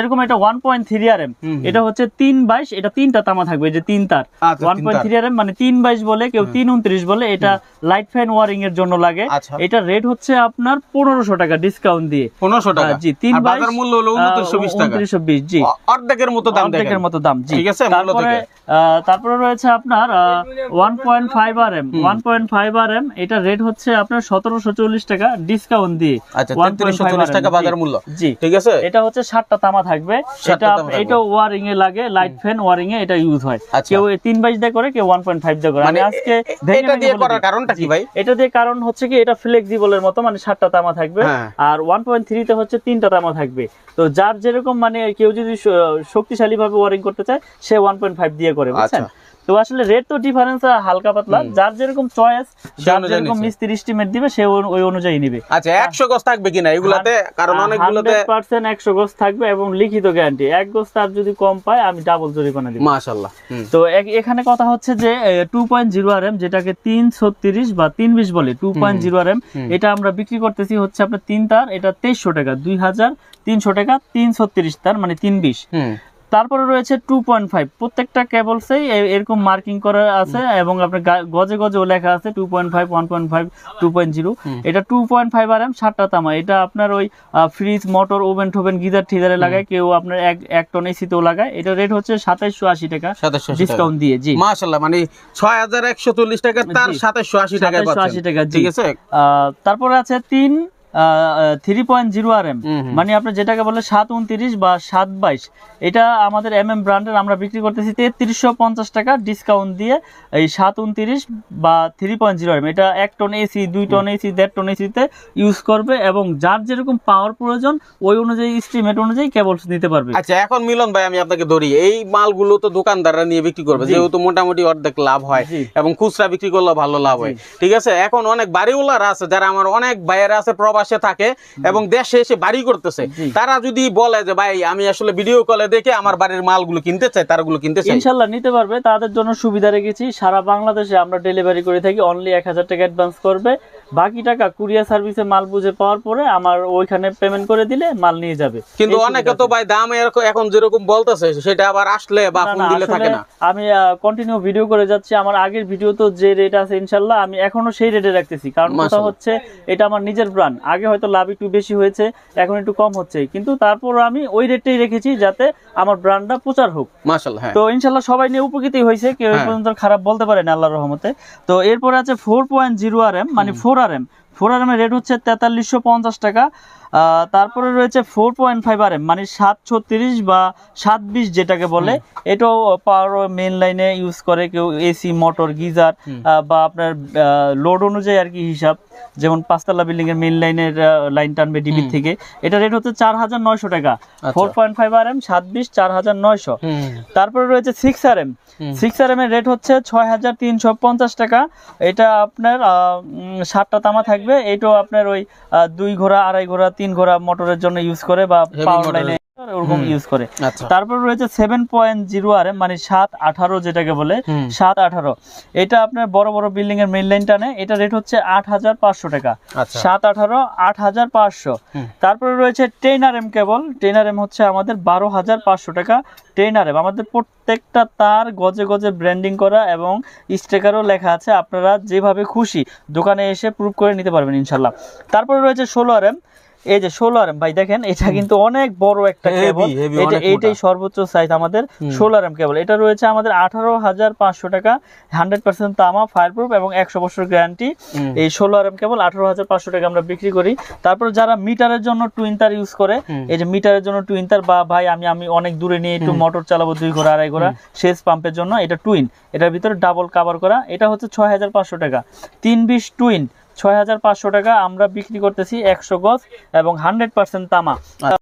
যেরকম এটা 1.3 RM, এটা হচ্ছে 322, এটা তিনটা তামা থাকবে, এই যে তিন তার 1.3 RM মানে 322 বলে, কেউ 329 বলে। এটা লাইট ফ্যান ওয়ারিং এর জন্য লাগে। এটা রেট হচ্ছে আপনার 1500 টাকা ডিসকাউন্ট দিয়ে। 1500 টাকা জি, 322 বাজার মূল্য হলো 2920 টাকা, 2920 জি, অর্ধেকের মতো দাম, অর্ধেকের মতো দাম জি। ঠিক আছে। তারপরে রয়েছে আপনার 1.5 RM, 1.5 RM, এটা রেট হচ্ছে আপনার 1740 টাকা ডিসকাউন্ট দিয়ে। আচ্ছা, 3340 টাকা বাজার মূল্য জি, ঠিক আছে। এটা হচ্ছে 7টা তামা থাকবে। এটা ওয়ারিং এ লাগে, লাইট ফ্যান ওয়ারিং এ এটা ইউজ হয়। কেউ 322 দিয়ে করে, কেউ 1.5 দিয়ে করে। আমি আজকে এটা দিয়ে করার কারণটা কি ভাই? এটা দিয়ে কারণ হচ্ছে কি, এটা ফ্লেক্সিবলের মতো, মানে 7টা তামা থাকবে। আর 1.3 তে হচ্ছে 3টা তামা থাকবে। তো যার যেরকম, মানে কেউ যদি শক্তিশালী ভাবে ওয়ারিং করতে চায়, সে 1.5 দিয়ে করে, বুঝছেন? তো আসলে রেট তো ডিফারেন্স হালকা পাতলা, যার যেরকম চয়েস, যার যেরকম মিস্ত্রি এস্টিমেট দিবে, সে ওই অনুযায়ী নেবে। আচ্ছা, 100 গজ থাকবে কিনা এগুলাতে? কারণ অনেকগুলোতে 100% 100 গজ থাকবে এবং লিখিত গ্যারান্টি। এক গজ তার যদি কম পায়, আমি ডাবল জরিমানা দিব। মাশাআল্লাহ। তো এখানে কথা হচ্ছে যে 2.0 RM, যেটাকে 336 বা 320 বলে, 2.0 RM, এটা আমরা বিক্রি করতেছি হচ্ছে আপনার 3 তার, এটা 2300 টাকা, 2300 টাকা, 336 তার মানে 320। তারপরে রয়েছে 2.5, প্রত্যেকটা কেবলসেই এরকম মার্কিং করা আছে এবং আপনার গজে গজেও লেখা আছে 2.5, 1.5, 2.0। এটা 2.5 RM, 7টা তামা। এটা আপনার ওই ফ্রিজ, মোটর, ওভেন টোভেন, গিজার ঠিজারে লাগায়, কেউ আপনার 1 টন এসিতেও লাগায়। এটা রেট হচ্ছে 2780 টাকা ডিসকাউন্ট দিয়ে। জি, মাশাআল্লাহ, মানে 6140 টাকা তার 2780 টাকা পাচ্ছেন, ঠিক আছে। তারপরে আছে 3.0 RM, মানে আপনি যেটাকে বলে 729 বা 722, এটা আমাদের ব্র্যান্ডের আমরা বিক্রি করতেছি 3350 টাকা ডিসকাউন্ট দিয়ে। এই 729 বা 3.0 RM, এটা 1 ton AC, 2 ton AC, 1.5 ton এসিতে ইউজ করবে এবং যার যেরকম পাওয়ার প্রয়োজন ওই অনুযায়ী এস্টিমেট অনুযায়ী কেবলস নিতে পারবে। আচ্ছা, এখন মিলন ভাই, আমি আপনাকে ধরি, এই মালগুলো তো দোকানদাররা নিয়ে বিক্রি করবে, যেহেতু মোটামুটি অর্ধেক লাভ হয় এবং খুচরা বিক্রি করলে ভালো লাভ হয়, ঠিক আছে। এখন অনেক বাড়িওয়ালারা আছে, যারা আমার অনেক ভাইয়েরা আছে প্রবাসে থাকে এবং দেশে এসে বাড়ি করতেছে, তারা যদি বলে যে ভাই আমি আসলে ভিডিও কলে দেখে আমার বাড়ির মালগুলো কিনতে চাই, তারগুলো কিনতে চাই, ইনশাআল্লাহ নিতে পারবে। তাদের জন্য সুবিধা রেখেছি, সারা বাংলাদেশে আমরা ডেলিভারি করে থাকি। অনলি 1000 টাকা অ্যাডভান্স করবে, বাকি টাকা কুরিয়ার সার্ভিসে মাল বুঝে পাওয়ার পরে আমার ওইখানে পেমেন্ট করে দিলে মাল নিয়ে যাবে। কিন্তু অনেকে তো ভাই দাম এখন যেরকম বলতেছে, সেটা আবার আসলে বা ফোন দিলে থাকে না। আমি কন্টিনিউ ভিডিও করে যাচ্ছি, আমার আগের ভিডিও তো যে রেট আছে ইনশাআল্লাহ আমি এখনো সেই রেটে রাখতেছি। কারণ কথা হচ্ছে এটা আমার নিজের ব্র্যান্ড, আগে হয়তো লাভ একটু বেশি হয়েছে, এখন একটু কম হচ্ছে, কিন্তু তারপর আমি ওই রেটটাই রেখেছি যাতে আমার ব্র্যান্ডটা প্রচার হোক। মাশাআল্লাহ। তো ইনশাআল্লাহ সবাই নিয়ে উপকৃত হয়েছে, কেউ এই পর্যন্ত খারাপ বলতে পারে না আল্লাহর রহমতে। তো এরপরে আছে 4.0 RM, মানে 4 RM, 4 RM এর রেট হচ্ছে 4350 টাকা। তারপরে রয়েছে 4.5 RM, মানে 736 বা 720 যেটাকে বলে, এটাও পাওয়ার মেইন লাইনে ইউজ করে, কেউ এসি, মোটর, গিজার বা আপনার লোড অনুযায়ী আর কি হিসাব, যেমন 5 তলা বিল্ডিং এর মেইন লাইনের লাইন টানবে ডিবি থেকে। এটা রেট হচ্ছে 4900 টাকা। 4.5 RM, 720, 4900। তারপরে রয়েছে 6 RM, 6 RM এর রেট হচ্ছে 6350 টাকা। এটা আপনার 7টা তামা থাকবে। এটাও আপনার ওই 2 ঘোড়া, 2.5 ঘোড়া, 3 ঘোড়া মোটরের জন্য ইউজ করে বা পাওয়ার লাইনে ওরকম ইউজ করে। তারপর রয়েছে 7.0 RM, মানে 718 যেটাকে বলে, 718। এটা আপনার বড় বড় বিল্ডিং এর মেইন লাইন টানে। এটা রেট হচ্ছে 8500 টাকা। 718, 8500। তারপরে রয়েছে 10 RM কেবল, 10 RM হচ্ছে আমাদের 12500 টাকা। 10 RM আমাদের প্রত্যেকটা তার গজে গজে ব্র্যান্ডিং করা এবং স্টিকারও লেখা আছে, আপনারা যেভাবে খুশি দোকানে এসে প্রুফ করে নিতে পারবেন ইনশাআল্লাহ। তারপরে রয়েছে 16 RM, এই যে 16 RM ভাই দেখেন, এটা কিন্তু অনেক বড় একটা কেবল, এইটাই সর্বোচ্চ সাইজ আমাদের 16 RM কেবল। এটা রয়েছে আমাদের 18500 টাকা, 100% তামা, ফায়ারপ্রুফ এবং 100 বছর গ্যারান্টি। এই 16 RM কেবল 18500 টাকা আমরা বিক্রি করি। তারপর যারা মিটারের জন্য টুইন তার ইউজ করে, এই যে মিটারের জন্য টুইন তার, বা ভাই আমি অনেক দূরে নিয়ে একটু মোটর চালাবো 2 ঘোড়া 2.5 ঘোড়া, সেচ পাম্পের জন্য, এটা টুইন, এটার ভিতরে ডাবল কভার করা, এটা হচ্ছে 6500 টাকা। 320 টুইন 6500 টাকা আমরা বিক্রি করতেছি, 100 গজ এবং 100% তামা।